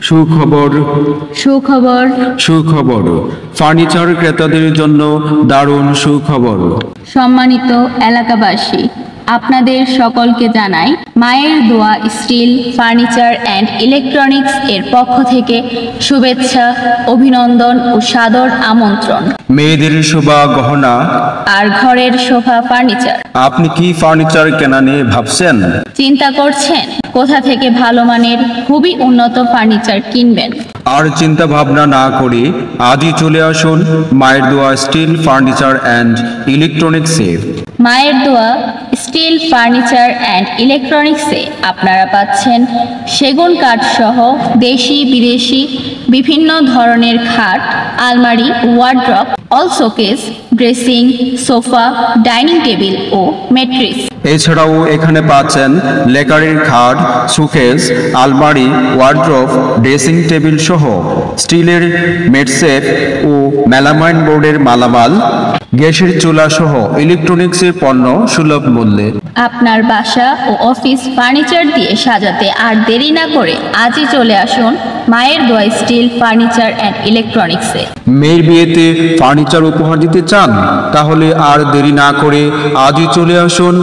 সুখবর সুখবর সুখবর ফার্নিচার ক্রেতাদের জন্য দারুণ সুখবর। সম্মানিত এলাকাবাসী, আপনাদের সকলকে জানাই মায়ের দোয়া স্টিল ফার্নিচার অ্যান্ড ইলেকট্রনিক্স এর পক্ষ থেকে শুভেচ্ছা, অভিনন্দন ও সাদর আমন্ত্রণ। মেয়েদের শোভা গহনা আর ঘরের শোভা ফার্নিচার। আপনি কি ফার্নিচার কেনা নিয়ে ভাবছেন? চিন্তা করছেন কোথা থেকে ভালো মানের খুবই উন্নত ফার্নিচার কিনবেন? আর চিন্তা ভাবনা না করে আজই চলে আসুন মায়ের দোয়া স্টিল ফার্নিচার অ্যান্ড ইলেকট্রনিক্সে। মায়ের দোয়া স্টিল ফার্নিচার অ্যান্ড ইলেকট্রনিক্সে আপনারা পাচ্ছেন সেগুন কাঠ সহ দেশি বিদেশি বিভিন্ন ধরনের খাট, আলমারি, wardrobe, all showcase, dressing, sofa, dining table ও ম্যাট্রেস। এছাড়াও এখানে পাচ্ছেন লেকারের খাট, শোকেস, আলমারি, ওয়ার্ড্রপ, ড্রেসিং টেবিল সহ স্টিলের মেটসেট ও মেলামাইন বোর্ডের মালামাল, গ্যাসের চুলা সহ ইলেকট্রনিক্সের পণ্য সুলভ মূল্যে। আপনার বাসা ও অফিস ফার্নিচার দিয়ে সাজাতে আর দেরি না করে আজই চলে আসুন মায়ের দোয়া স্টিল ফার্নিচার অ্যান্ড ইলেকট্রনিক্সে। মেয়ের বিয়েতে ফার্নিচার উপহার দিতে চান? তাহলে আর দেরি না করে আজই চলে আসুন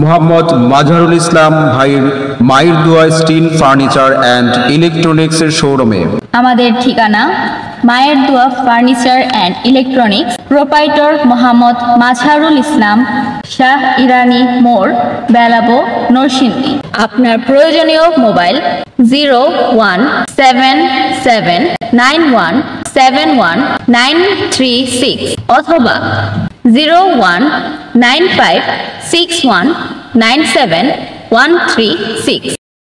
মোহাম্মদ মাজহারুল ইসলাম ভাইয়ের মায়ের দোয়া স্টিল ফার্নিচার অ্যান্ড ইলেকট্রনিক্সের শোরুমে। আমাদের ঠিকানা মায়ের দোয়া furniture and electronics, proprietor Mohammad Mazharul Islam, Shah Irani মোড়, বেলাবো, নরসিংদী। আপনার প্রয়োজনীয় মোবাইল 0177917136 অথবা 019561971336।